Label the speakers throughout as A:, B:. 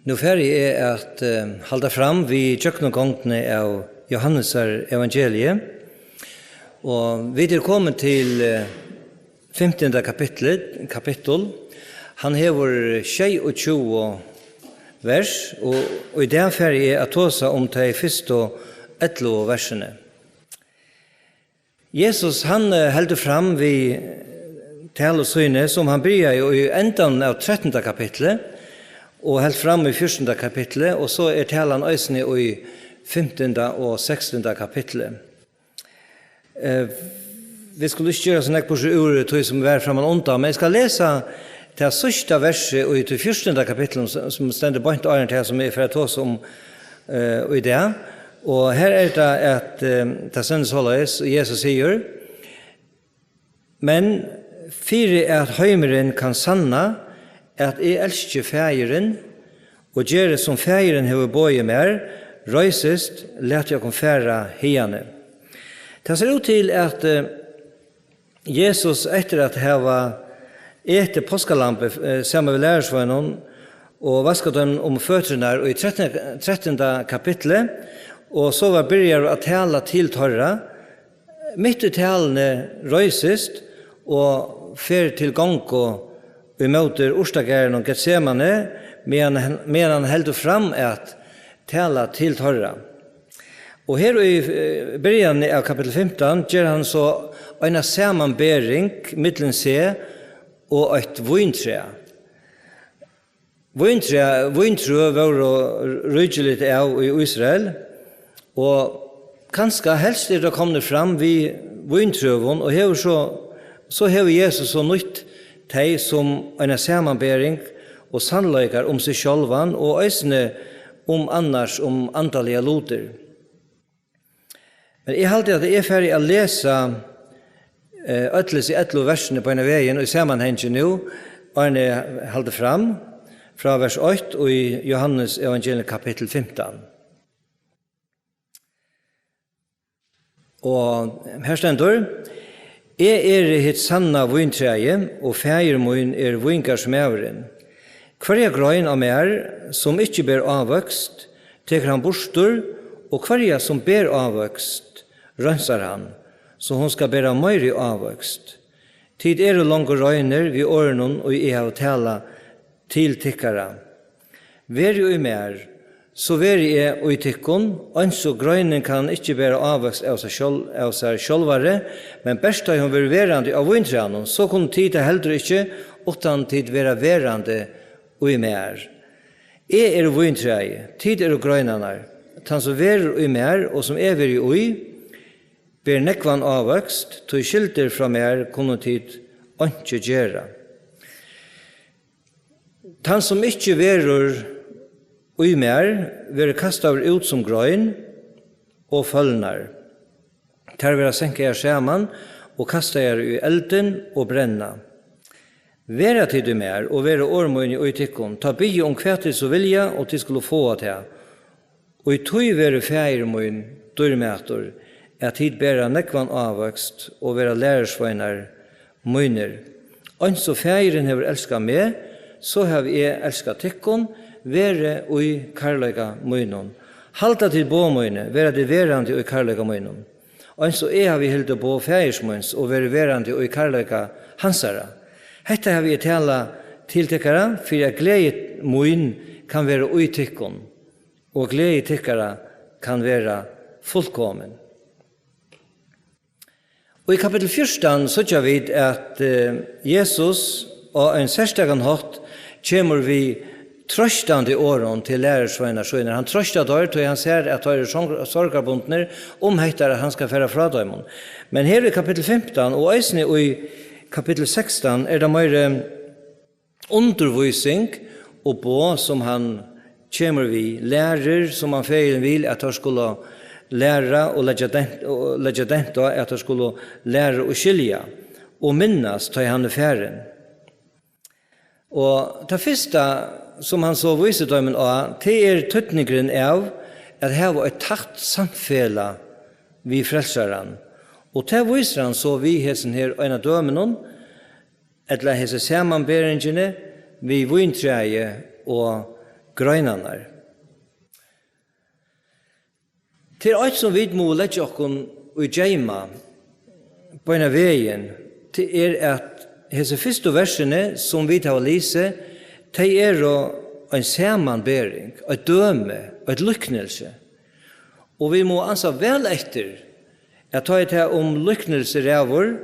A: Nu färdig är att hålla fram vid köknegångene av Johannes evangeliet. Och vi är kommit till 15 kapitel. Han hever 22 vers, och i den färdig är att tåsa om de första 11 verserna. Jesus han held fram vid talsynet som han börjar i ändan av 13 kapitlet och helt fram i 14 kapitlet, och så talan ösne i 15 och 16 kapitlet. Vi skulle inte göra sån här på ordet som är framan onta, men jag ska läsa det sista verset i det 14 kapitlet som ständer på inte åren till som är för att ta oss om i det. Och här är det att det sänds hållas, och Jesus säger: men för att heimeren kan sanna at jeg elsker fægeren, og gjøre som fægeren hever bøye mer, røysest, let jeg kom færa hiane. Det ser ut til at Jesus, etter at heva ete påskalampe sammen med lærersvønnen, og vasket dem om føtrene i 13. kapitlet, og så var byrjar å tale til torra, mitt i talene røysest, og fer til gang og vi möter Orstagären och Getsemane, medan han held fram att tala till torra. Och här i början av kapitel 15 gör han så en sammanbering mittlen se och ett vinträ. Vinträ var rydligt av i Israel, och kanske helst det kommer fram vid vintrövon, och här så har Jesus så nytt de som en sammanbering og sannleikar om seg sjálvan, og eisne annars om antalliga loter. Men jeg halte at det er ferdig å lese øtles i 11 versene på en veien, og i sammenhengen nå, og jeg halte fram fra vers 8 og i Johannes evangeliet kapittel 15. Og her stender: jeg hitt sanna vintreie, og fægir min vinkarsmæveren. Hverja grøyn av mer, som ikke ber avvøkst, teker han borstor, og hverja som ber avvøkst, rønsar han, så hun skal bæra møyri avvøkst. Tid lange røyner vi årenon, og jeg har tala til tikkara. Vær jo i mer, så vær jeg og i tikkon, og grøynen kan ikke bæra avvøkst av seg sjølvare, men best da hun vil verande av vintreanon, så kunne tid heller ikke, utan tid være verande og i mer. Jeg vintreie, tid grøynanar, tan som vær og i mer, og som ver i ui, ber nekvan avvøkst, tog skilter fra mer, kunne tid ikke gjøre. Tan som ikke verur og i mer vil kastet ut som grøyn og følnar. Ter vil senke jeg skjermen og kaste jeg i elden og brenna. Vera tid i mer og være årmøyne og i tikkon, ta bygge om kvætis og vilja, og til skulle få til. Og i tog være fægermøyne, dørmæter, at tid bæra nekvan avvøkst og være lærersvøyner møyner. Og så fægeren har elsket meg, så har jeg elsket tikkon, være ui karlaga møynon. Halta til båmøyne, være det verande ui karlaga møynon. Og så har vi hildet på fægersmøyns og være verande ui karlaga hansara. Hetta har vi tala til tikkara, for at glede møyn kan være ui tikkon, og glede tikkara kan være fullkommen. Og i kapitel 14 så gjør vi at Jesus og en særstegan hatt kommer vi trøstande åren til lærersvøyner. Han trøster der til han ser at det er sorgarbundner hektar at han skal fære fra dem. Men her i kapitel 15 og eisne i kapitel 16 det mer undervisning og på som han kommer vi lærer som han feilen vil at han skulle lære og legge dent at han skulle lære og skilja og minnes til han færen. Og det første som han så viser dømen av, det tøtningren av at her var et tatt samfella vi frelseren. Og det viser han så vi hessen her en av dømen, eller hesse sammanberingene vi vintreie og grønene. Til alt som vi må lette oss og gjemme på en av veien, til at disse første versene som vi tar å lese, de en sammanbering, et døme, et lykknelse. Og vi må ansa vel etter at ta det om lykknelser av vår,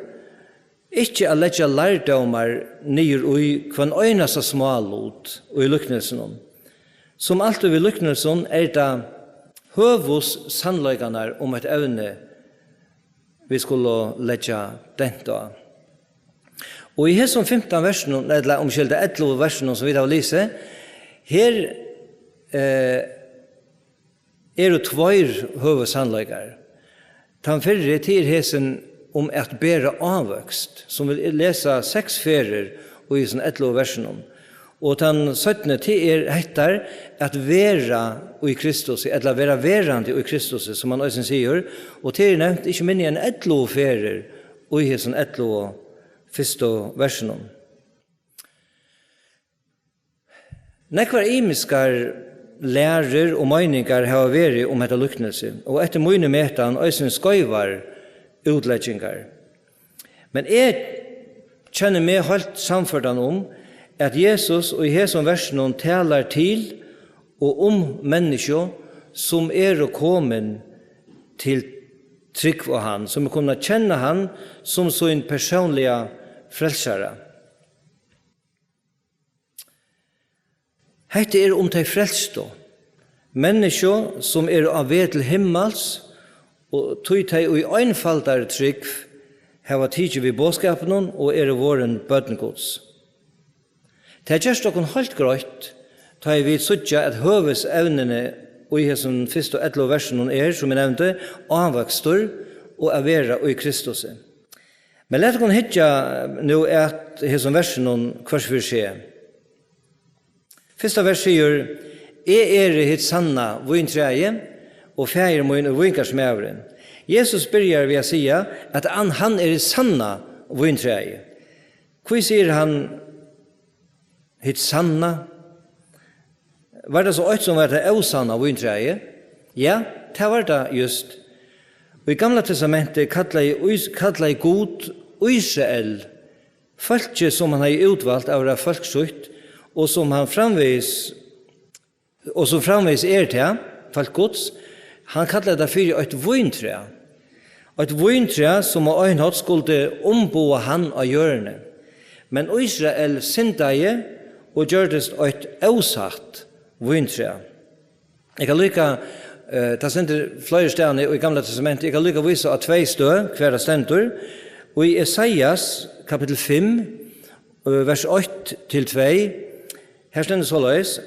A: ikke å legge lærdommer nyer i hver øyneste smalot og i lykknelsen. Som alltid ved lykknelsen det høvus sannløygene om et evne vi skulle legge dent av. Og i hesson 15 versen, eller omkjeldet 11 versen som vi da lise, her det tveir høvus sannløygere. Den fyrre til hesen om at bære avvøkst, som vi leser 6 ferer og i sånn 11 versen. Og den 17. til hettar at vera i Kristus, eller vera verande i Kristus, som han også sier, og til nevnt ikke minne en 11 ferer og i sånn 11 første versen. Nekvar imiskar lærer og meningar har vært om dette lykknelse, og etter mine metan også skøyvar utleggingar. Men jeg kjenner meg helt samførdan om at Jesus og i hesson versen talar til og om mennesker som kommet til trygg av han, som kunne kjenne han som sin personlige frelsere. Hette om de frelste, mennesker som av ved til himmels, og tog de i einfaldare trygg, hava tidsi vi bådskapen og våren bøtengods. Det gjørst okkur helt grøyt, da vi sutja at høves evnene og i hesson første 11 versen som jeg nevnte, avvakstor og avera i Kristus. Men let okkur hitja nå at hesson versen hvers for skje. Første vers sier, hitt sanna vintreie, og fægir mun og vinkarsmævren. Jesus byrjar ved å si at han sanna vintreie. Hva sier han hitt sanna? Var det så åt som var det osanna vintreie? Ja, det var det just. Og i Gamla testamentet kallar god Israel, folket som han har utvalgt av det folksutt, og som han framvis til, folk gods, han kallar det for et vintre. Et vintre som av øynhatt skulle omboa han av hjørne. Men Israel syndaje og gjørdes et avsatt vintre. Jeg kan lykke, det sender flere stedene i Gamla testamentet, jeg kan lykke vise av 2 steder, hver stendur, og i Esaias kapittel 5, vers 8-2, her stender så løs,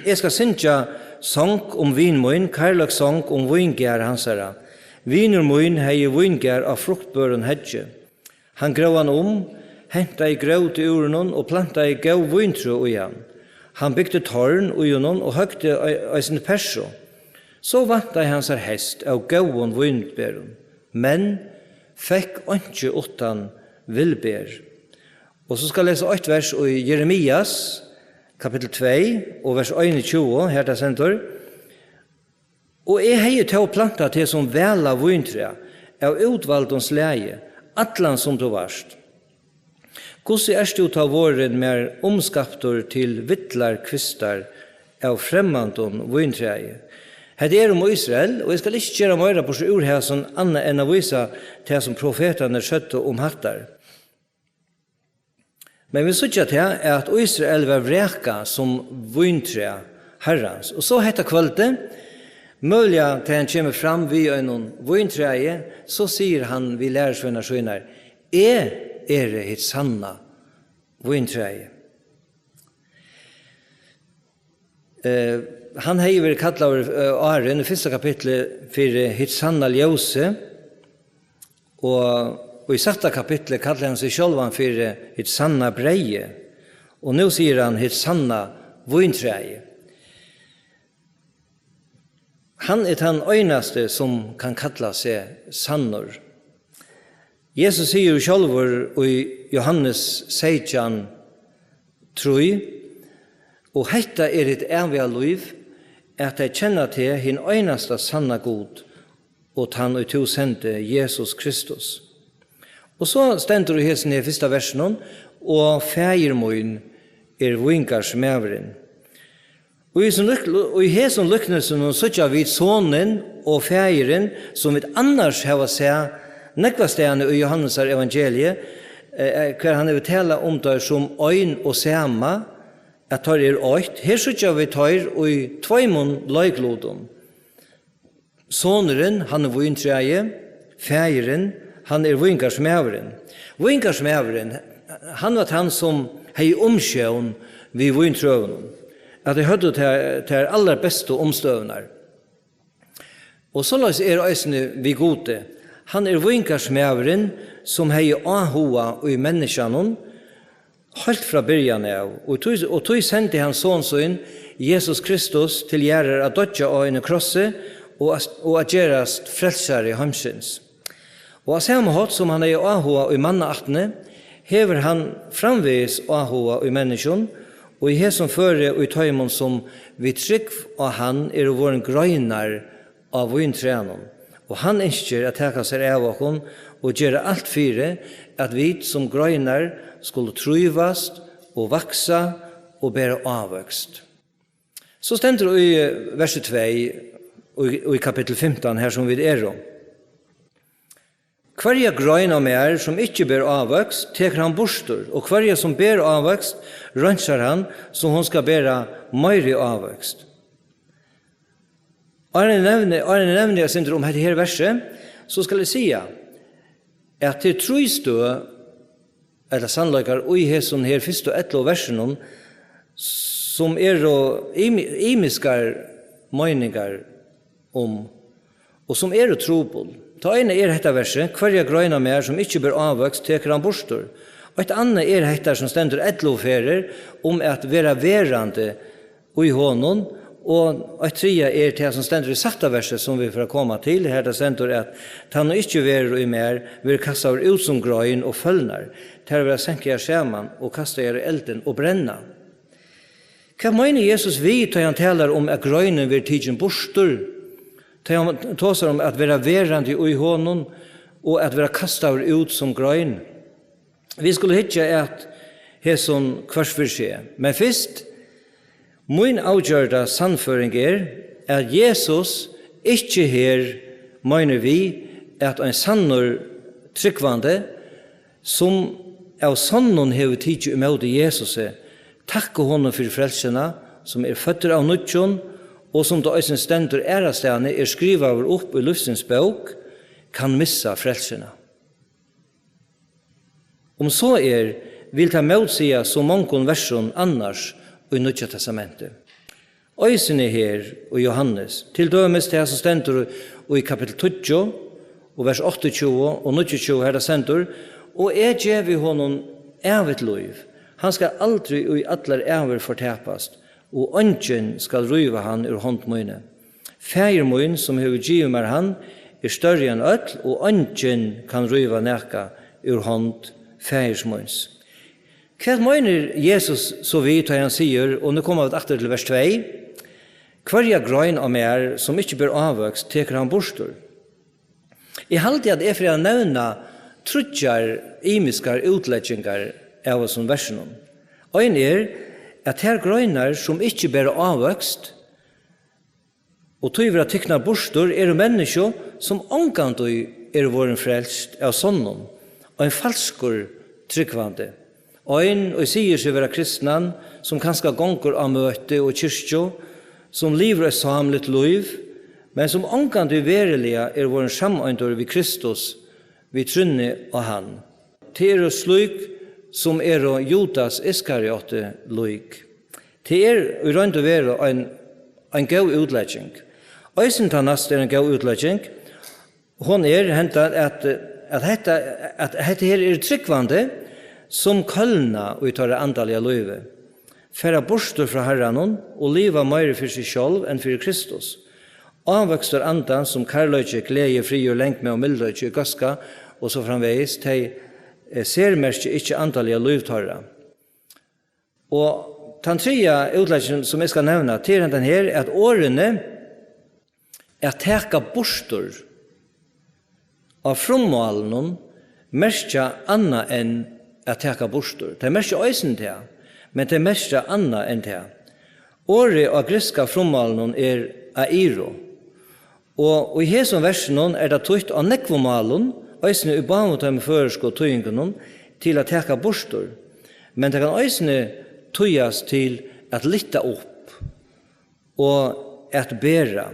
A: jeg skal synge sang om vinmoin, kærløk sang om vingær hansara. Viner moin hei vingær av fruktbøren hedje. Han grøv han henta i grøv til urenon og planta i gau vintru ui han. Han bygde tårn ui honom og høgte i sin perso. Så vanta hans hest av gauon vindbæren, men fekk ikke utan vilbær. Og så skal jeg lese 8 vers i Jeremias, kapittel 2, og vers 21, her det sender. Og jeg hei til å planta til som vela vintrea, av utvalgtens leie, atlan som du varst. Hvordan du ta våren mer omskaptor til vittlar kvistar av fremmandon vintreie? Det om Israel, og jeg skal ikke gjøre mer på så ord her som annet enn å vise til som profetene skjøtte om hattar. Men vi sier til at Israel var vreka som vintrea herrans. Og så heter kvalitet, mulig til han kommer fram vid en vintreie, så sier han, vi lærer svenner skjønner, hitt sanna vintreie. Han har vært kallet av Aren i 1. kapitlet for hitt sanna ljøse, og i 6. kapitlet kallar han seg selv for hitt sanna breie, og nå sier han hitt sanna vintreie. Han den øynaste som kan kalla seg sannor. Jesus sier selv i Johannes 16, 3, Og hetta et evige liv, at jeg kjenner til hin øyneste sanna god, og han og to sendte Jesus Kristus. Og så stender det hesten i første versen, og feirmoin vinkars meveren. Og i hesten lyknelsen så vi sonen og feiren, som vi annars har sett nekvastene i Johannes evangeliet, hver han vil tale om det som øyn og sema, at tar øyt. Her så vi tar i tveimon løyglodon. Soneren, han vintreie, feiren, han vinkarsmeveren. Vinkarsmeveren, han var han som hei omsjøen vi vintrøvnen. At det hørte til aller beste omstøvner. Og så løs øysene vi gode. Han vinkarsmeveren som hei ahoa i menneskene, helt fra början av. Og tog sendte han sånn Jesus Kristus til gjerrer av dødja og en krosse, og at gjerast frelsare i hamsins. Og av samme hatt som han ahoa i mannaartene, hever han framvis ahoa i menneskjon, og i hesson føre og i tøymon som vi trygg av han våren grøynar av vintrenon. Og han ønsker at teka seg av okon og gjøre alt fire at vi som grøynar skulle truvast og vaksa og bære avvøkst. Så stender det i verset 2 og i kapittel 15 her som vi om. Hverja grøyna mer som ikke ber avvøkst, teker han bostor, og hverja som ber avvøkst, rønser han, så hun skal bære meiri avvøkst. Arne nevner jeg synder om dette verset, så skal jeg si at til trøystø, eller sannleikar, og i hesson her første og etter versen, som imiskar meningar om, og som trobol. Ta ene dette verset, hverja grøyna mer som ikke bør avvøkst, teker han bostor. Og et annet dette som stender etterloferer om at være verande i hånden, og et tredje det som stender i satta verset som vi får komme til, her det stender at han ikke være i mer, vil kaste av ut som grøyn og følner, til å være senke av skjermen og kaste av elden og brenna. Hva mener Jesus vi til han taler om at grøynen vil tidsen bostor? Til han taler om at være verande i hånden og at være kastet av ut som grøyn? Vi skulle ikke at hesson kvars for seg. Men først, min avgjørda sannføring at Jesus ikke her mener vi at en sannor tryggvande som av sannon hever tidsi imot Jesus takke honom for frelsena som føtter av nødjon og som da eisen stendur ærastane skriva over opp i livsins bok kan missa frelsena. Om så vil ta motsia så mange version annars i Nødja testamentet. Øysene her og Johannes, til dømes det som stendur i kapittel 20, og vers 28 og 29 her det stendur, og gjev vi honom evet liv. Han skal aldri i atler æver fortapast, og ønsken skal ryva han ur håndmøyne. Feirmøyn som hever givet meg han, større enn øtl, og ønsken kan ryva neka ur hånd feirsmøyns. Hva mener Jesus så vidt han sier, og nå kommer vi etter til vers 2, hverja grøyn av mer som ikke bør avvøkst, teker han bostor. Jeg halte at jeg for å nevne trutjar imiskar utleggingar av oss som versen. Og en at her grøynar som ikke bør avvøkst, og tyver at tykna bostor mennesker som omkant våren frelst av sånnom, og en falskur tryggvande. Og sier seg være kristnan, som kanskje gonger av møte og kyrkjo, som lever et samlet liv, men som omkant verilige vår samøyntor ved Kristus, vi trunne av han. Til slik som Judas Iskariote lyk. Til rønt å være en god utlegging. Øysentannast en god utlegging. Hun hentet at dette her tryggvande, som kallna og tar det andalige løyve. Færa bostor fra herranon og liva meire for seg selv enn for Kristus. Avvøkstar andan som karløyke, glede, fri og lengt med og mildøyke, gaska og så framveis til ser merke ikke andalige løyvtarra. Og den tredje utleggen som jeg skal nevne til den her, er at årene er teka bostor av frummålen merkja anna enn at teka bostor. Det merkja øysen til, men det merkja anna enn til. Året av griska frummålen er airo. Og i hesson versen er det tøyt av nekvomalen, øysen i bamotem føresk og tøyingen til at teka bostor. Men det kan øysen tøyas til at lytta opp og at bæra.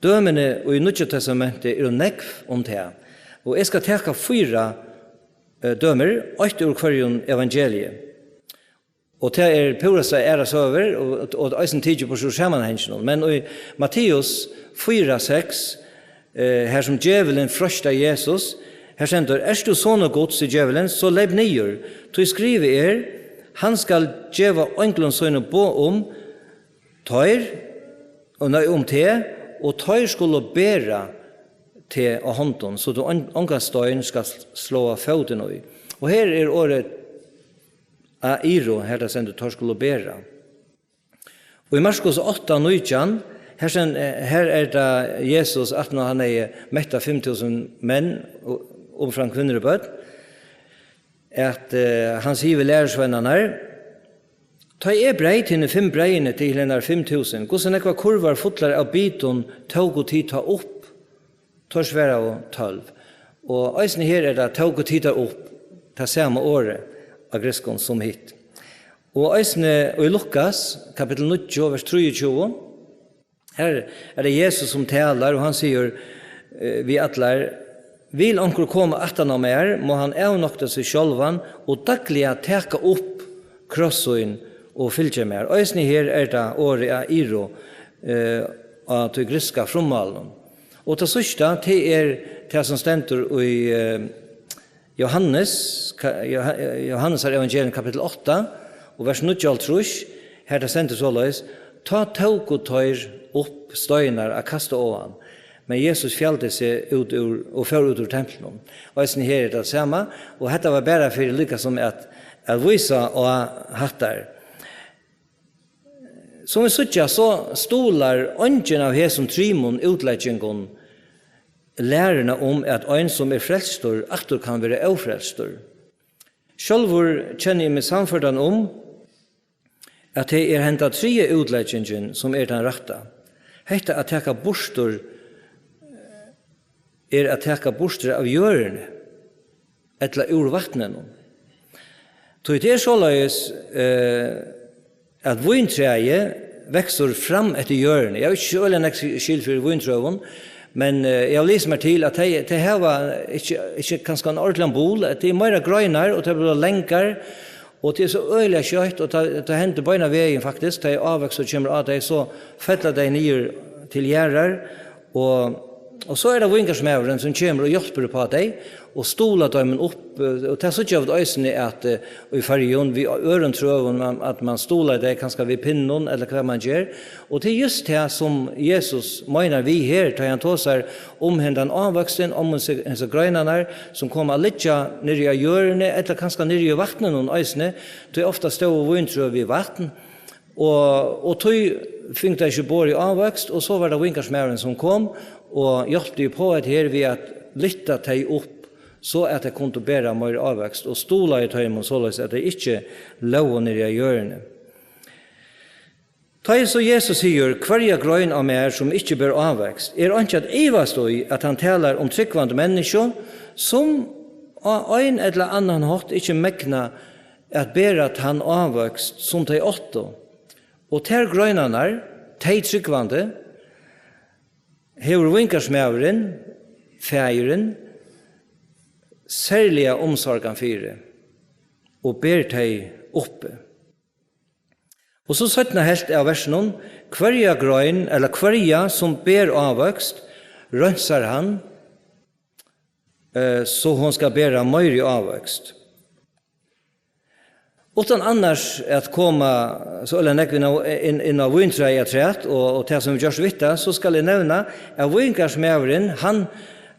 A: Dømene og i Nødja testamentet er nekv om det. Og jeg skal teka 4 dømer, 8 ur kvarjon evangeliet. Og det er Paulus æras over, og det er en tidlig på sammenhengen. Men i Matteus 4:6, her som djevelen frøsta Jesus, her sender, er du sånne gods i djevelen, så leib nyer. Du skriver han skal djeva ønglen sønne bo om tøyr, og nøy om te, og tøyr skulle bæra til av hånden, så du ångastøyen skal slå av foten i. Og her er året airo, her det sender tøyr skulle bæra. Og i Marskos 8:19, her er det Jesus, at når han er mett av 5.000 menn, omfram kvinner og bøtt, at han sier ved lærersvennerne, ta breit henne 5 breine til henne 5.000, hvordan ekva kurvar fotlar av biton tog og tid ta opp, tar sværa og 12. Og eisen her er det tog og tid ta opp, ta samme året av greskon som hit. Og eisen i Lukas, kapittel 9, vers 23, her er det Jesus som taler, og han sier, vi atler, vil onkel komme atan av mer, må han avnokta seg sjølvan, og dagliga teka opp krossøyn og fylgje mer. Eisen her er det året av Iro, av til griska frummalen. Og til sørsta, det det som stender i Johannes er evangelium kapittel 8, og vers 9, her det stender såleis, ta tåg og tøyr opp støynar av kasta åan. Men Jesus fjallte seg ut og før ut ur tempelen. Og eisen her er det samme, og dette var bare for lykka som at visa og hattar. Som vi sutja, så stolar ånden av hesson trimon utleggingon lærerne om at ein som er frelstor, aktor kan være ofrelstor. Sjølvor kjenner jeg meg samførdan om at det er hentet 3 utleggingen som er den rette. Hetta at teka bostor er at teka bostor av hjørne, etla ur vattnen. Så det er såleis at vintreie vekster fram etter hjørne. Jeg har ikke øyne skilt for vintrøven, men jeg har lyst meg til at det her var ikke kanskje en ordentlig bol, at det er mer grønner, og det blir lenger, og det er så øyelig kjøtt, og det hender beina veien faktisk, det er avvekst og kommer av det, så fettler det nye til gjerrer, og så er det vingersmæveren som kommer og hjelper på deg, og stoler dem opp, og det er så ikke av øysene at i fargen, vi øren tror at man stoler det kanskje ved pinnen, eller hva man gjør, og det er just det som Jesus mener vi her, da han tar seg om den avvoksen, om hennes grønene som kommer litt nere i hjørnet, eller kanskje nere i vattnet noen øysene, det er ofte stå og vinter ved vatten, og tog fikk det ikke bor i avvokst, og så var det vingersmæveren som kom, og hjelpte på at her ved at lytte deg opp, så at jeg kunne bære mer avvekst, og stola i tøymen såleis at jeg ikke lå ned i hjørne. Ta så Jesus sier, hverja grøyn av meg som ikke bør avvekst, er ikke at ivast i at han taler om tryggvande mennesker, som av en eller annan hatt ikke mekna at bære at han avvekst som de 8. Og ter grøynene, de tryggvande, hever vinkersmæveren, fægeren, særlige omsorgen fire, og ber deg oppe. Og så 17 helt av versen, hverja grøyn, eller hverja som ber avvøkst, rønser han, så hun skal bære mer avvøkst. Utan annars at komma så eller inn av vintreia træt og det som gjørs vitta, så skal jeg nevne at vinkarsmæveren,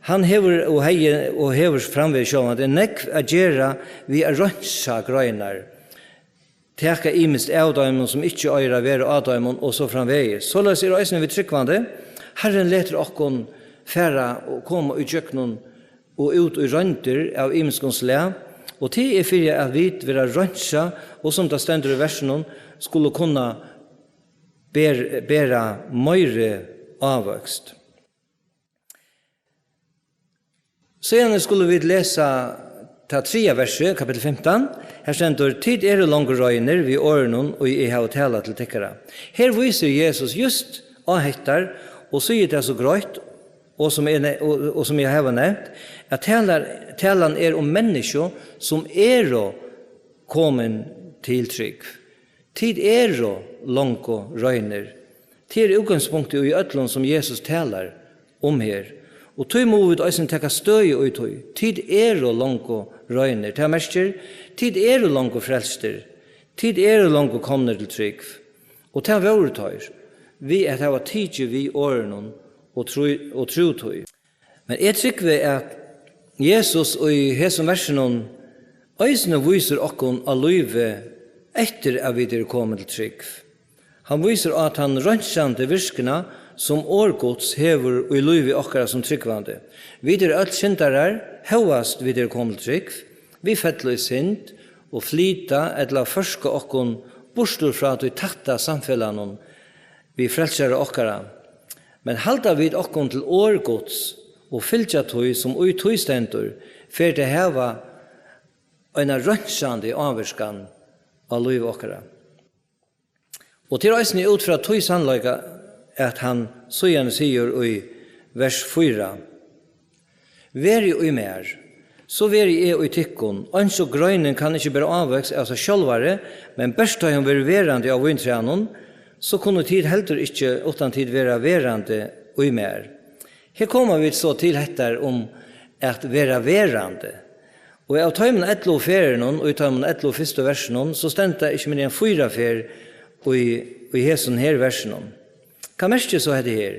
A: han hever og hever framveg sjån at det nekv a gjera vi a rønsa grøynar. teka imist av dem som ikke øyre være av dem, og så framvegis. Således er eisene vi tryggvande. Herren leter okkon færa og komme ut jøknon og ut og rønter av imiskons le, og til er fyrir at vi vil røntsa, og som det stender i versen, skulle kunne bæra møyre avvøkst. Så igjen skulle vi lese ta 3 verset, kapittel 15. Her stender, tid er det lange røyner vi årenon og I har tala til tekkere. Her viser Jesus just avhettar, og sier det så grøyt, og som jeg har nevnt, at talan er om mennesker som er kommet til trygg. Tid er lange røyner. Tid er utgangspunktet I ødlån som Jesus talar om her. Og tog må vi også tenke støy og tog. Tid er lange røyner. Det er merker, tid er lange frelster. Tid er lange kommer til trygg. Og det er våre tog. Vi er det tidlig vi årene og tro tog. Men jeg tykker at Jesus og I hesen versen øysene viser okkon av livet etter at vi er kommet til trygg. Han viser at han rønnsjande virkene som årgods hever og I livet okkara som tryggvande. Vi er alt syndarar, høyast vi er kommet til trygg. Vi fettler I synd og flyta eller førske okkon bostur fra at vi tatta samfellan vi frelsere okkara. Men halda vid okkon til årgods og fylgja tøy som ui tøystendur for det heva en rønnsjande avverskan av liv okkara. Og til reisende ut fra tøy sannløyga at han så gjerne sier i vers 4. Veri ui mer, så veri I tykkon, ans og grøynen kan ikke bare avveks av seg sjølvare, men best da hun veri verande av vintrænon, så kunne tid heller ikke utan tid være verande ui mer. Her kommer vi så til hettar om at være verande. Og av tøymen 11 ferien og I tøymen 11 første versen, så stendte ikke mer enn 4 fer i hesen her versen. Hva merker så er det her?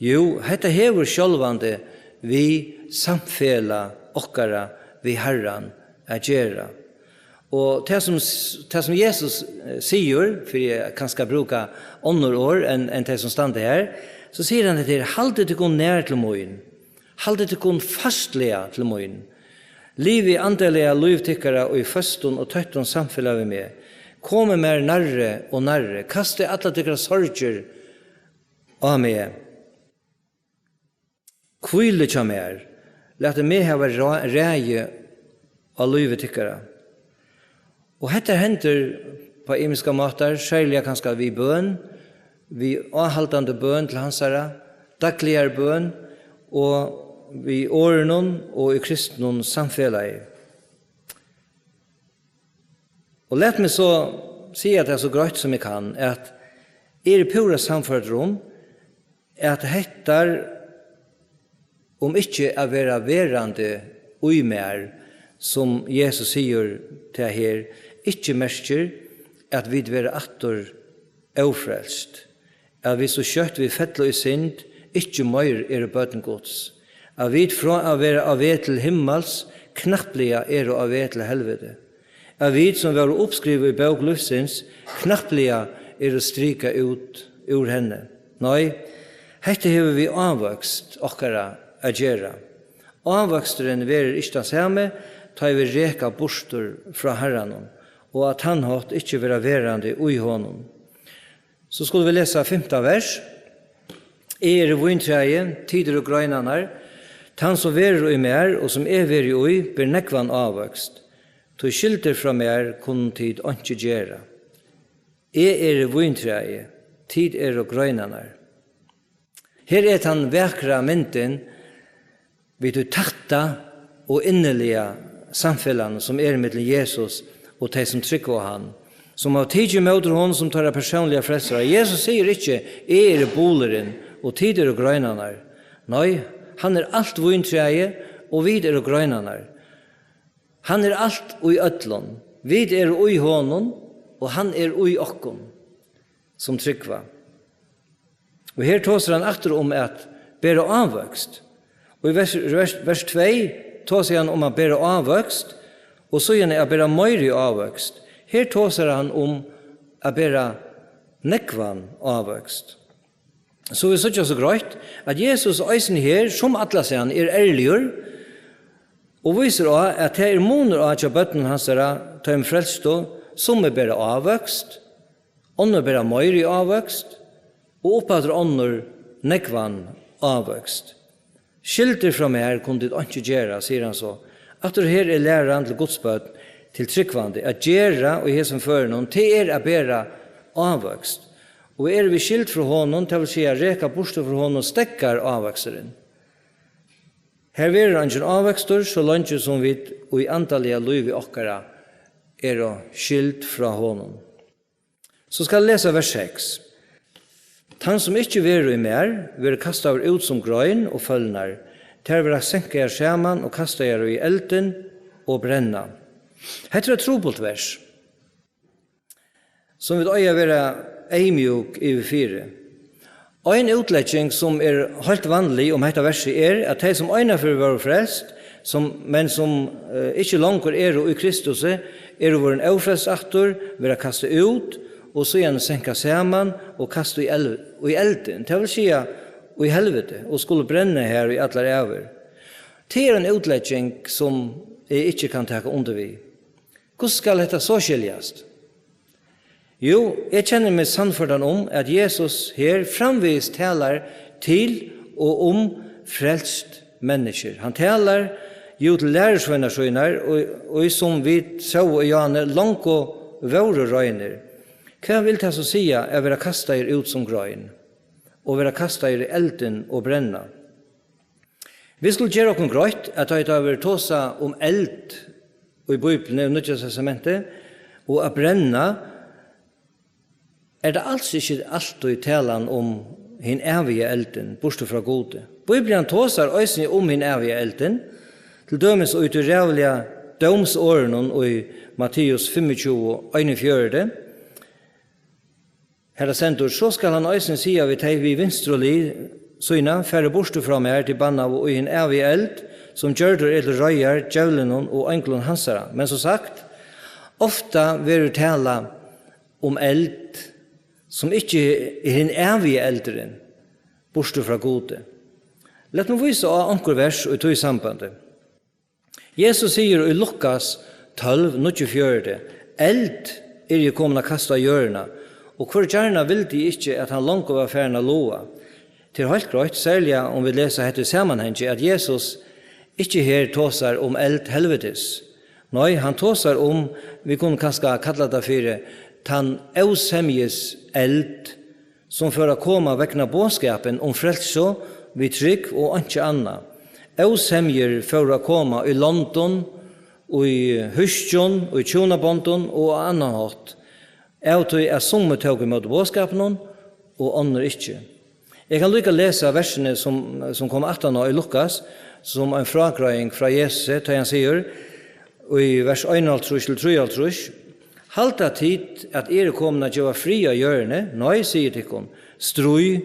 A: Jo, dette hever sjølvande vi samfela okkara vi herran er gjerra. Og det som Jesus sier, for jeg kan skal bruke andre år enn det som stande her, så sier han til halde til kun nær til moin, halde til kun fastlega til moin. Liv I andelige livtikkere og I førstun og tøttun samfella vi med. Komme mer narre og narre, kaste alle tikkere sorger av meg. Kvile tja mer, lete meg hava reie av livtikkere. Og dette henter på imiska matar, særlig kanskje vi bøn, vi avhaltande bøn til hansara, dagligere bøn, og vi årenon og I kristnon samfellet. Og let meg så si at det så grønt som jeg kan, at I pura samfunnet rom, at hettar om ikke å være verande uimer, som Jesus sier til her, ikke merker at vi vil være atter aufrelst. At vi så kjøtt vi fettler I synd, ikke mer bøten gods. At vi fra å være av ved til himmels, knapplige av ved til helvete. At vi som var oppskrivet I bøk livsins, knapplige å stryke ut ur henne. Nei, dette har vi avvokst okkara å gjøre. Avvoksteren verer ikke den samme, tar vi reka bostur fra herranen, og at han hatt ikke være verande ui honom. Så skulle vi lese 5. vers. Vintreie, tider og grøynanar, han som verer ui mer, og som verer ui, ber nekvan avvokst. Tog skilter fra mer, kun tid ikke gjøre. Vintreie, tid og grøynanar. Her han vekra mynden, vid du tatta og innelige samfellan som mellom Jesus og de som trykker han, som har tidlig møter hon som tar personlige frelsere. Jesus sier ikke, boleren og tider og grøynanar. Nei, han alt vintreie, og vi og grøynanar. Han alt ui ødlån. Vi ui honom, og han ui okkom, som trykker. Og her tåser han atter om at bære avvøkst. Og I vers 2 tåser han om at bære avvøkst, og så gjerne at bære møyre avvøkst. Her tåser han å bæra nekvan avvøkst. Så vi sier så greit at Jesus eisen her, som alle sier han, ærligur, og viser også at det moner av at bøtten hans ta en frelstå, som bæra avvøkst, ånder bæra møyre i avvøkst, og oppadre ånder nekvan avvøkst. Skilter fra meg her kunne det ikke gjøre, sier han så. At det her læreren til godsbøtt til tryggvande, at gjøre og he som fører noen, til å bæra avvøkst. Og vi skilt fra honom, til å si at reka borste fra honom, stekkar avvøksteren. Her er ingen avvøkstor, så langt som vi og i antallet liv i okkara skilt fra honom. Så skal jeg lese vers 6. Han som ikke vil i mer, vil kaste av ut som grøyen og følner, til å senke jer skjermen og kaste jer i elden og brenna. Hette er trobult vers, som vil øye være eimjuk i 4. Og en utlegging som helt vanlig om dette verset at de som øyne for å være frelst, men som ikke langt i Kristus, vår en avfrelst aktor, være kastet ut, og så igjen senka sammen og kaste i elden. Det vil si i helvete, og skulle brenne her i alle æver. Det en utlegging som jeg ikke kan ta under vi. Hvordan skal dette så skiljast? Jo, jeg kjenner meg sannførdan om at Jesus her framvis taler til og om frelst mennesker. Han taler jo til lærersvennarsøyner, og som vi så og Janne, langt og våre røyner. Hva vil det så si å være kastet ut som grøyen, og være kastet i elden og brenna? Vi skulle gjøre noe grøyt at det har vært tåsa om eld og i Bibelen og Nødja Testamentet, og å brenna det altså ikke alltid talan om hin evige elden, bortsett fra gode. Bibelen tåsar øysen om hin evige elden, til dømes og ut i rævlige dømsåren og i Matteus 25 og 41. Herre sendur, så skal han øysen si av vi vinstrolig søyna, færre bortsett fra meg til banna og i hin evige eld, som gjørder eller røyer, djævlen og enklon hansara. Men som sagt, ofta vil du tala om eld, som ikke en evige eldren, bortsett fra gode. Lett meg vise av anker vers og tog i sambandet. Jesus sier i Lukas 12, 24, eld jo kommet å kaste av hjørna, og hvor gjerne vil de ikke at han langt var ferdig å loa. Til helt greit, særlig om vi leser dette sammenhenget, at Jesus ikke her tåser om eld helvetes. Nei, han tåser om, vi kunne kanskje kalle det for tan ausemjes eld som for å komme vekkna båskapen om frelse, vi trygg og ikke anna. Ausemjer for å komme i London, og i Husjon, og i Tjonabondon, og annan hatt. Auto som tog imot båskapen, og andre ikke. Jeg kan lykke lese versene som kom 18 i Lukas, som en fragrøying fra Jesus, til han sier, og i vers 1-3, halta tid at komna gjøre fri av hjørne, nei, sier tikkun, strui,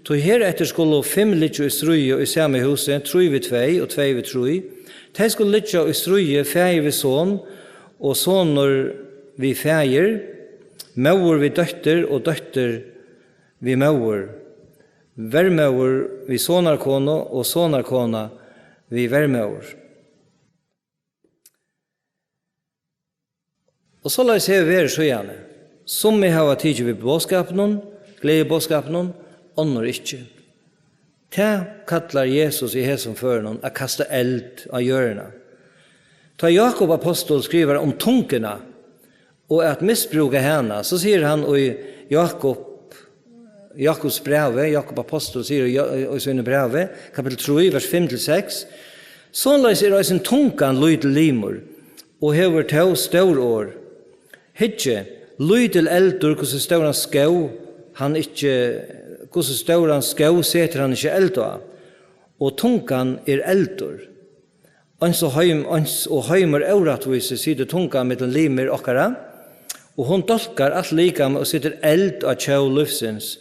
A: tog her etter skulle 5 litt i strui og i samme huset, 3 ved 2 og 2 ved 3. De skulle litt i strui, feir ved son, og soner vi feir, maur vi døtter og døtter vi maur. Vermaur vi sonarkona og sonarkona vi vermaur. Og så la jeg se være så gjerne. Som vi har tid ved båskapen, glede båskapen, ånder ikke. Det kallar Jesus i hesom for noen å kaste eld av hjørna. Ta Jakob apostol skriver om tunkerna og at misbruka henne, så sier han i Jakobs breve, Jakob apostol sier i sine breve, kapitel 3, vers 5-6, sånn leis sin tunkan lyd limor, og hever tau stor år. Hitje, lydel eldur, hvordan stauran skau, han ikke, hvordan stauran skau, seter han ikke eld av. Og tungan eldur. Ans og heimer euratvise, sier tungan med den limer okkara, og hon dolkar alt likam og sitter eld av tjau lufsins,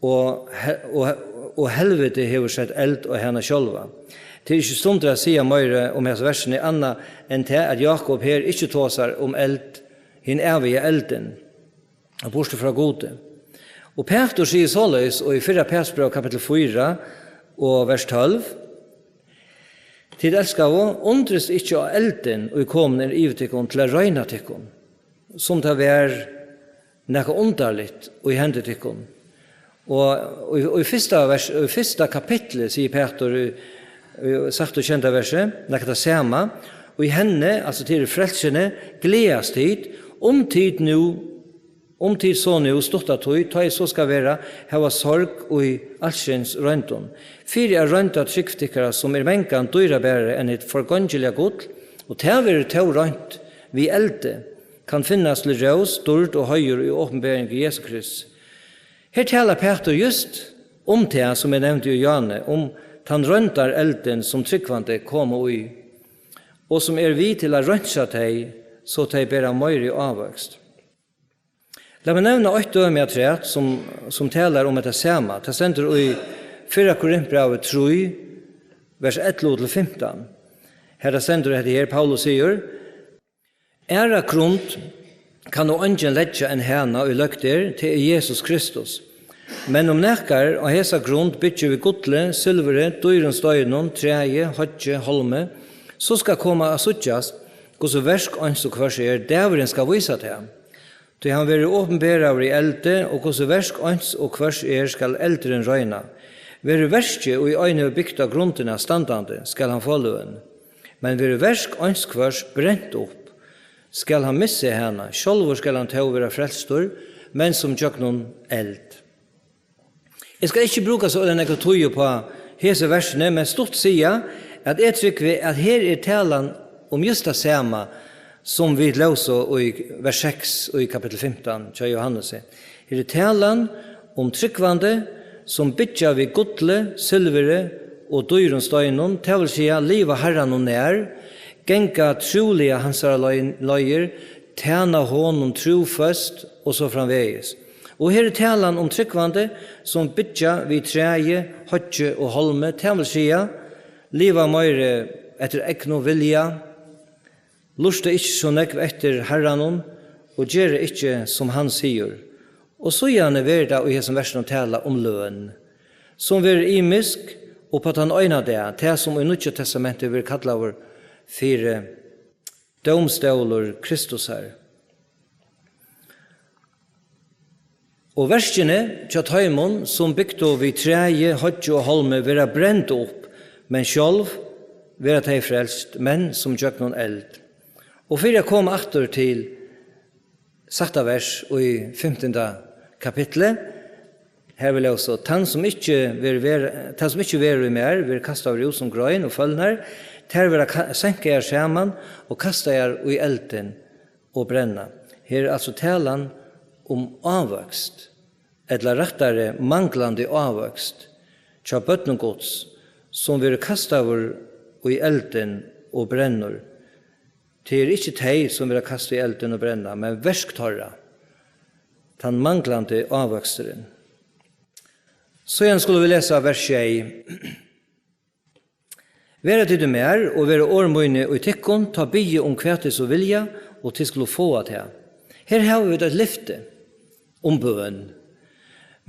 A: og helvete hever sett eld av henne sjálva. Det ikke stunder å si mer om hans versene anna enn til at Jakob her ikke tåsar om eld hin evige elden, og borste fra gode. Og Petrus sier såleis, og i 4. Petrusbrev kapitel 4 og vers 12, «Tid elskave, undres ikke av elden, og kom i ivetikken til å røyne tikkun, som det var noe underligt og i hendetikken. Og i første kapitlet, sier Petrus, sagt og kjent av verset, noe det samme, og i henne, altså til frelsene, gledes tid, om tid så nu stått at høy, ta i så skal være, hava sorg og i allsjens røynton. Fyre røynta tryggstikkere som mengan dyrabære enn et forgångelig godt, og til røynt vi elde, kan finnes til rås, stort og høyere i åpenbæring i Jesus Kristus. Her taler Peter just det som jeg nevnte i Jane, han røntar elden som tryggvande kommer i, og som vi til å rønsa teg, så teg bæra møyre avvøkst. La meg nevne 8 døme av træt som taler om dette samme. Det sender i 4 Korinthbrevet 3, vers 11-15. Her sender det her, Paulus sier, «Æra grunt kan og ingen ledja en hena og løgter til Jesus Kristus. Men om nekkar og hesa grunt bytjer vi godle, silvere, dyrens døgnon, treje, hodje, holme, så skal komme av suttjast, gos og versk ans og kvars dæveren skal vise til ham. Til han være åpenbæra over i elde, og gos og versk ans og kvars skal eldren røyna. Være verske og i øyne bygd av gruntene standande skal han få løen. Men være versk ans kvars brent opp, skal han misse henne, sjølvor skal han ta over frelstor, men som gjør noen eld. Jeg skal ikke bruke så denne tøye på hese versene, men stort sier at jeg trykker at her talan om just det samme som vi løser i vers 6 og i kapittel 15 til Johannes. Her talan om tryggvande som bytja vi godle, silvere og dyrens døgnon, til vil si livet herren og nær, genga trolige hansara løyer, tjena honom trofast og så framvegis. Og her talan om tryggvande som bytja vi treje, hodje og holme, til vil si livet møyre etter ekno vilja, lusta ikke så nekv etter herranon, og gjøre ikke som han sier. Og så gjerne verda og jeg som versen tala om løn, som vil imisk, og på at han øyna det, til som i Nye Testamentet vil kalla over 4 domståler Kristus her. Og verskene til Taimon, som bygde vi treje, hodje og holme, vera brent opp, men sjálv vera teg frelst, men som gjør noen eld. Og for jeg kom atter til sakta vers og i 15. kapitlet, her vil jeg også, tan som ikke ver i mer, vil kasta over som grøyn og følner, ter vil senke jeg skjermen og kasta jeg i elden og brenna. Her er altså talan om avvøkst, eller rettere manglande avvøkst, tja bøtnengods, som vil kasta over i elden og brennur. Det er ikke teg som vil kasta i elden og brenna, men versktorra, den manglande avvøksteren. Så igjen skulle vi lese vers 6. Være til det mer, og være årmøyne og tikkon, ta bygge om kvætis og vilja, og til skulle få at her. Her har vi et lyfte om bøen.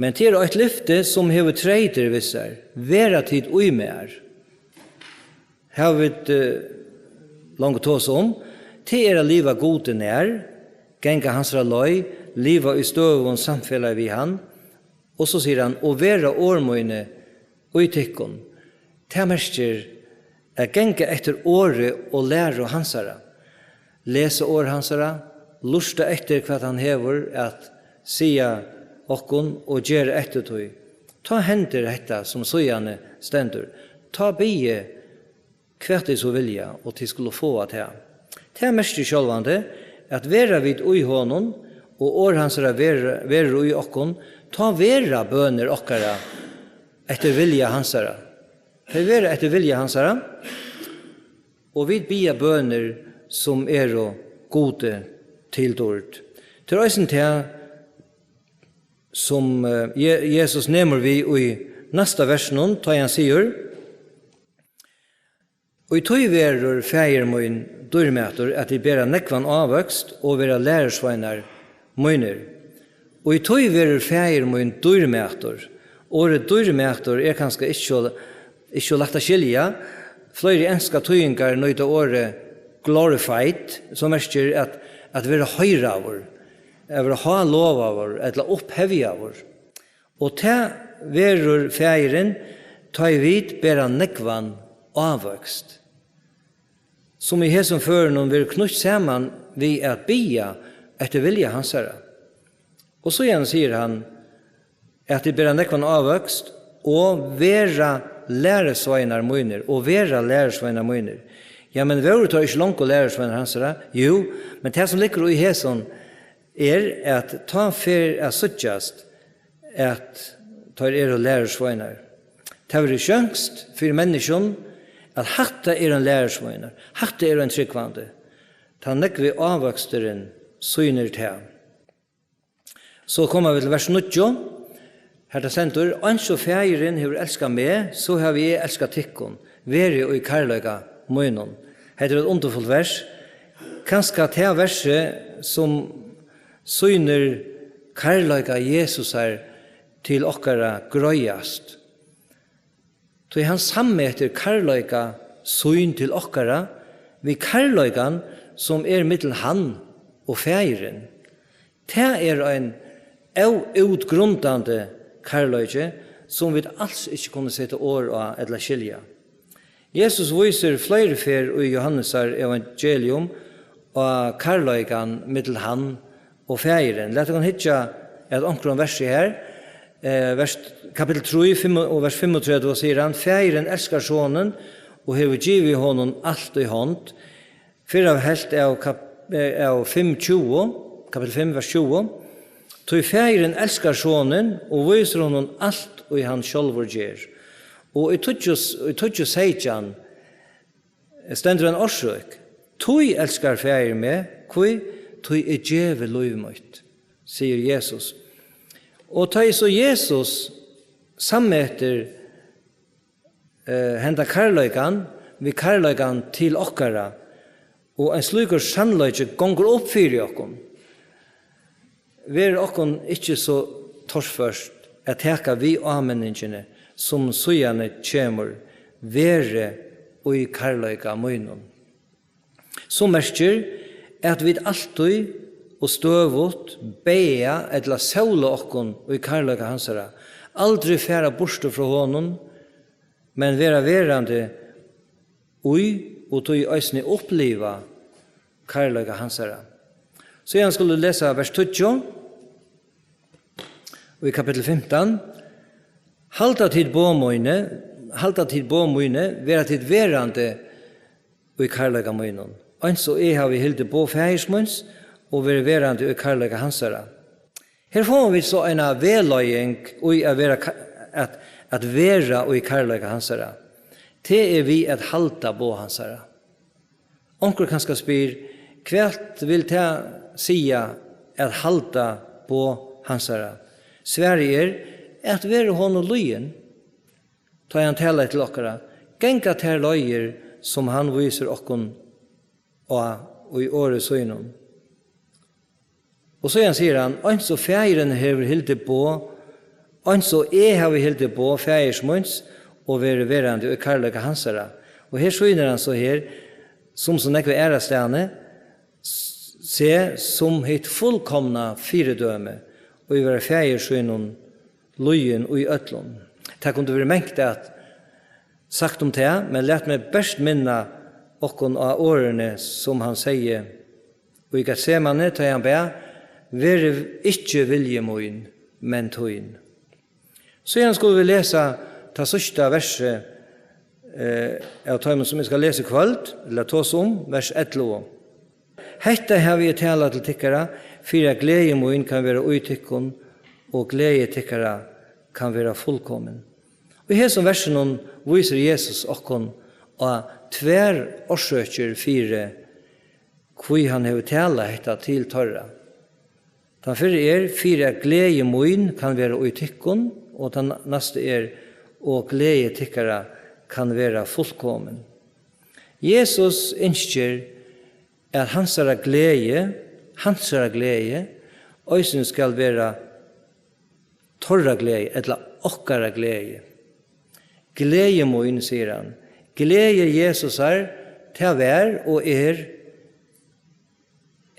A: Men det er et lyfte som hever treider visser, være tid og mer. Her har vi langt tås om, det er å liva gode nær, genga hans løy, liva i støvun samfellet vi han, og så sier han, og være årmøyne og tikkon, det merker genga etter året og lære hansara, lese år hansara, lusta etter hva han hever at sia okkon og gjøre etter tog. Ta hender dette som søgjane stendur. Ta bie hva det så vilja og til skulle få at her. Det er mest i sjølvande at vera vid ui honom og år hansara vera ui okkon, ta vera bøner okkara etter vilja hansara. Det vera etter vilja hansara, og vid bia bøner som er gode tildord. Til øysen til som Jesus nemmer vi i neste versen, da han sier, Og I tog verur feir mun dyrmætur at de bera nekvan avvøkst og vera lærersveinar munir. Og I tog verur feir mun dyrmætur. Året dyrmætur kanskje ikke lagt å skilja. Flere enska tøyingar nøyda året glorified, som merker at vera høyravur, at vera ha lovavur, eller opphevjavur. Og til verur feiren tar vid bera nekvan avvøkst. Som I hesum føren vil knutt saman vi at bia etter vilja hansara. Og så igjen sier han at de bera nekvan avvøkst og vera læresveinar munir, og vera læresveinar munir. Ja, men vore tar ikke langt å læresveinar hansara? Jo, men det som ligger I hesum at ta fer er suttjast at tar og læresveinar. Det var sjøngst for menneskjon at hatta en lærersveinar, hatta en tryggvande. Ta nekvi avvøksteren syner til. Så kommer vi til vers 9. Her det sentur, «Ans og feiren hever elska meg, så har vi elska tikkun, veri og I karløyga møynon». Her et underfullt vers. Kanskje til verset som syner karløyga Jesus til okkara grøyast. Så han sammeter karløyga syn til okkara, vi karløygan som mittel han og feiren. Det en utgrundande karløyge som vi alls ikke kunne sette år av eller skilja. Jesus viser flere fer I Johannes evangelium og karløygan mittel han og feiren. Lett oss hitja et omkring verset her, kapitel 3 og vers 35 sier han, «Feiren elskar sonen, og hever givet honom alt I hånd». Fyrre av helt av 5:20, kapitel 5, vers 20. «Tog feiren elskar sonen, og viser honom alt og I han sjálfur gjer». Og I tøtju seitjan, stendur en orsøk, «Tog elskar feiren med, kvoi, tog djeve løyvmøyt», sier Jesus. Og ta så Jesus sammeter henda karløygan, vi karløygan til okkara, og en slukur sannløyge gonger opp fyrir okkon. Vi okkon ikkje så torsførst at teka vi avmenningene som sujane kjemur vere og I karløyga møynon. Så merker at vi alltid og støvut, beia, eller saula okkon og I karløyga hansara. Aldri færa borste fra honom, men vera verande og tog øysni oppliva karløyga hansara. Så jeg skulle lesa vers 20, og I kapitel 15. Halta tid båmøyne, vera tid verande og I karløyga møynon. Eins og har vi hilde på fægismøns, og være verande I karløyga hansara. Her får vi så en vedløying at vera I karløyga hansara. Det vi at halta på hansara. Onkel kanskje spyr, hvert vil det sia at halta på hansara? Sverige at være hon og løyen, ta han tala til okkara, genga til løyer som han viser okkon og I året søgnon. Og så sier han, «Ans og feiren hever hilde på, ans og har hilde på feiersmunds, og være verande og karløyga hansara». Og her skjønner han så her, som nekve ærastane, se som hitt fullkomna firedøme, og I være feiersmunds, løyen og I øtlån. Det kunne være mengt at sagt om det, men lett meg best minna okkon av årene som han sier, og I Getsemane tar han be, «Vere ikkje vilje moin, men toin». Så igjen skulle vi lese ta sørste verset av tøymen som vi skal lese kvöld, eller tås vers 11. «Hetta har vi tala til tikkara, for glede moin kan være uitikkon, og glede tikkara kan være fullkommen». Og her som versen viser Jesus okkon av tver årsøker fire hvor han har tala hetta til tørra. Den fyrir fire glede moin kan være uitikkon, og den neste og glede tikkara kan være fullkommen. Jesus ønsker at hansara glede, øysen skal være torra glede, eller okkara glede. Glede moin, sier han. Glede Jesus er til å være og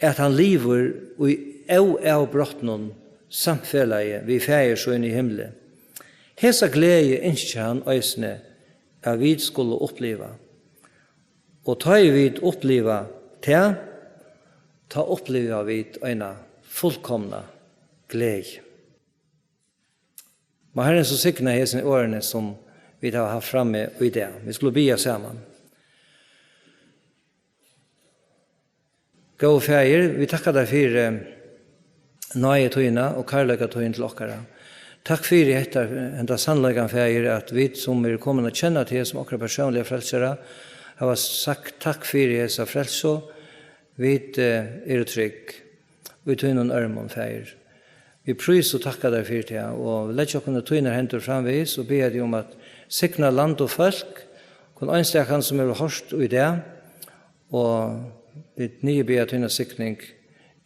A: at han lever i av brottenen samfellet vi feier så inn i himmelen. Hesa glede ønsker han øysene at vi skulle oppleve. Og ta vi oppleve til, ta oppleve vi en fullkomna glede. Men Herren så sikna hesen årene som vi har haft framme i det. Vi skulle bya sammen. Gå feier, vi takkar deg for nøye tøyna og karlaga tøyna til okkara. Takk for enda sannleggan feier at vi som kommet å kjenne til som okkara personlige frelsere har sagt takk for hesa frelso. Vi trygg. Vi tøyna ørmon feier. Vi prys og takkar deg for det, og lett okkara tøyna hentur framvis og ber deg om at sikna land og folk, kun einstakan som hørst i det, og vi nye ber tøyna sikning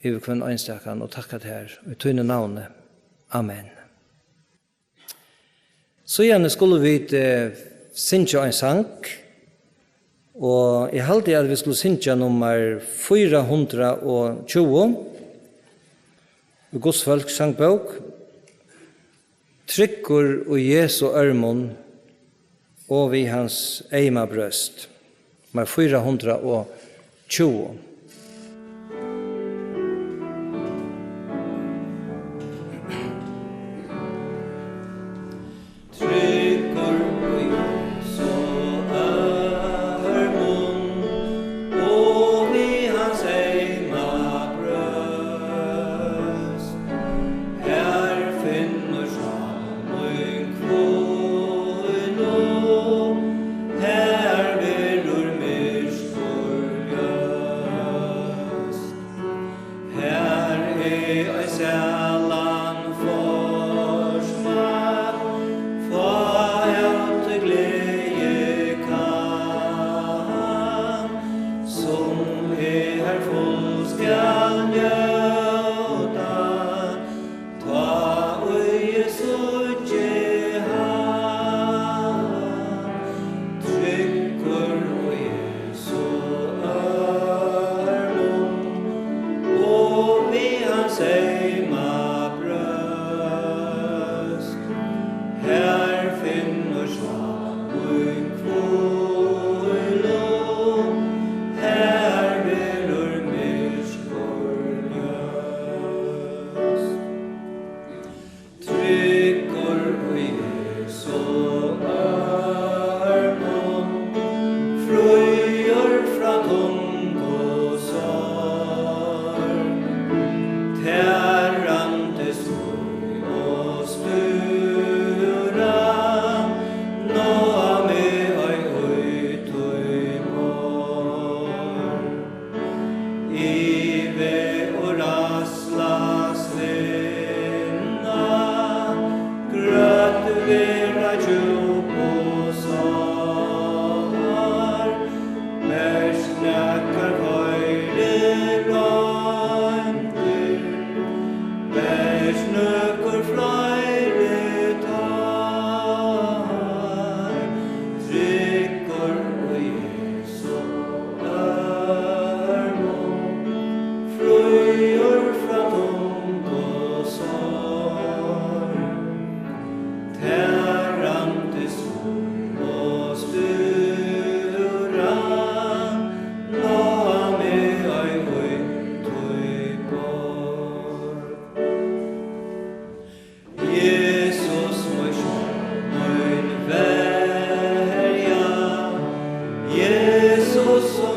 A: i kun einstakan og takka det her, i tøyna navnet. Amen. Så gjerne skulle vi synge en sang, og jeg halte at vi skulle synge nummer 420, i Guds folk sangbok, Tryggur og Jesu ørmon, og vi hans eima brøst, nummer 420. Jesus